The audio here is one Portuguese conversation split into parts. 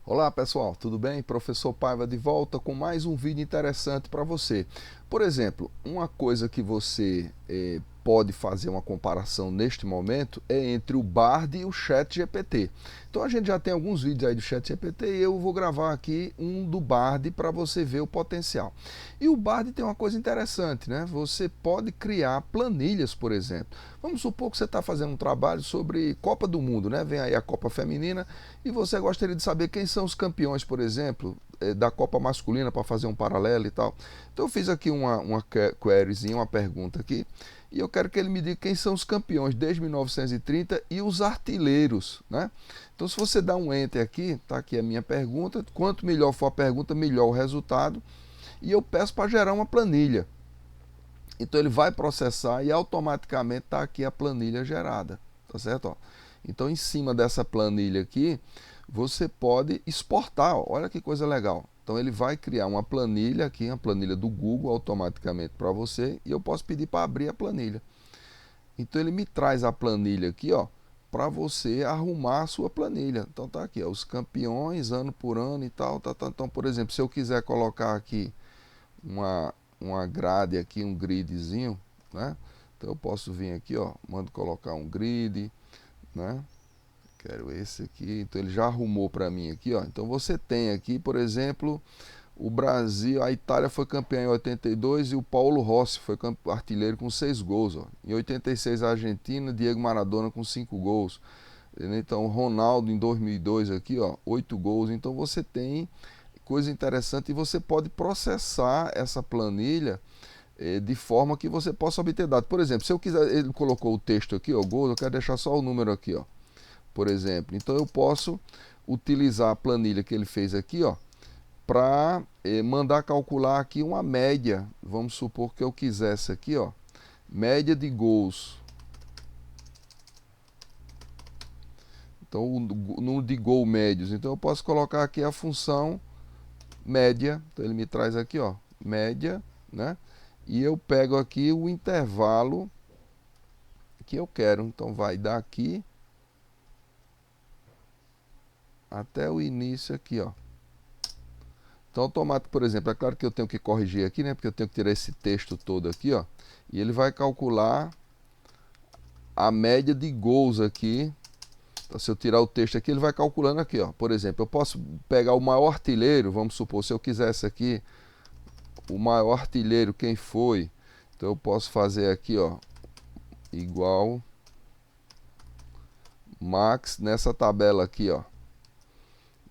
Olá pessoal, tudo bem? Professor Paiva de volta com mais um vídeo interessante para você. Por exemplo, uma coisa que você pode fazer uma comparação neste momento é entre o Bard e o ChatGPT. Então a gente já tem alguns vídeos aí do ChatGPT e eu vou gravar aqui um do Bard para você ver o potencial. E o Bard tem uma coisa interessante, né? Você pode criar planilhas, por exemplo. Vamos supor que você está fazendo um trabalho sobre Copa do Mundo, né? Vem aí a Copa Feminina e você gostaria de saber quem são os campeões, por exemplo, da Copa Masculina, para fazer um paralelo e tal. Então eu fiz aqui uma queryzinha, uma pergunta aqui, e eu quero que ele me diga quem são os campeões desde 1930 e os artilheiros, né? Então se você dá um enter aqui, tá aqui a minha pergunta, quanto melhor for a pergunta, melhor o resultado, e eu peço para gerar uma planilha. Então ele vai processar e automaticamente está aqui a planilha gerada, tá certo? Ó. Então em cima dessa planilha aqui, você pode exportar, ó. Olha que coisa legal. Então ele vai criar uma planilha aqui, uma planilha do Google automaticamente para você, e eu posso pedir para abrir a planilha. Então ele me traz a planilha aqui, ó, para você arrumar a sua planilha. Então tá aqui, ó, os campeões ano por ano e tal, tá, tá. Então, por exemplo, se eu quiser colocar aqui uma grade aqui, um gridzinho, né? Então eu posso vir aqui, ó, mando colocar um grid, né? Quero esse aqui, então ele já arrumou para mim aqui, ó. Então você tem aqui, por exemplo, o Brasil, a Itália foi campeã em 82 e o Paulo Rossi foi artilheiro com 6 gols, ó. Em 86 a Argentina, Diego Maradona com 5 gols. Então Ronaldo em 2002 aqui, ó, 8 gols. Então você tem coisa interessante e você pode processar essa planilha de forma que você possa obter dados. Por exemplo, se eu quiser, ele colocou o texto aqui, ó, gols, eu quero deixar só o número aqui, ó, por exemplo. Então eu posso utilizar a planilha que ele fez aqui, ó, para mandar calcular aqui uma média. Vamos supor que eu quisesse aqui, ó, média de gols. Então o número de gol médios. Então eu posso colocar aqui a função média. Então ele me traz aqui, ó, média, né? E eu pego aqui o intervalo que eu quero. Então vai daqui até o início aqui, ó. Então automático, por exemplo, é claro que eu tenho que corrigir aqui, né? Porque eu tenho que tirar esse texto todo aqui, ó. E ele vai calcular a média de gols aqui. Então, se eu tirar o texto aqui, ele vai calculando aqui, ó. Por exemplo, eu posso pegar o maior artilheiro, vamos supor, se eu quisesse aqui o maior artilheiro, quem foi? Então eu posso fazer aqui, ó, igual Max nessa tabela aqui, ó.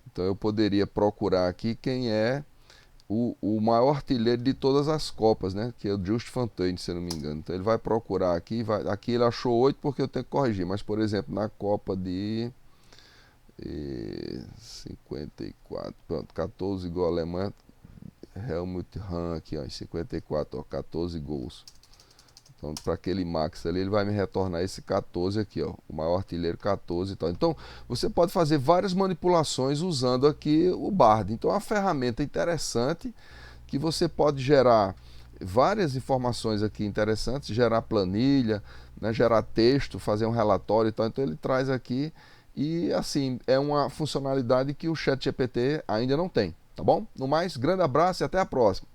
Então eu poderia procurar aqui quem é o maior artilheiro de todas as Copas, né? Que é o Just Fontaine, se eu não me engano. Então ele vai procurar aqui, aqui ele achou 8 porque eu tenho que corrigir, mas por exemplo, na Copa de 54, pronto, 14 gols Alemanha, Helmut Hahn aqui, ó, em 54, ó, 14 gols. Então, para aquele Max ali, ele vai me retornar esse 14 aqui, ó, o maior artilheiro 14 e tal. Então, você pode fazer várias manipulações usando aqui o Bard. Então, é uma ferramenta interessante que você pode gerar várias informações aqui interessantes, gerar planilha, né, gerar texto, fazer um relatório e tal. Então, ele traz aqui e, assim, é uma funcionalidade que o ChatGPT ainda não tem, tá bom? No mais, grande abraço e até a próxima.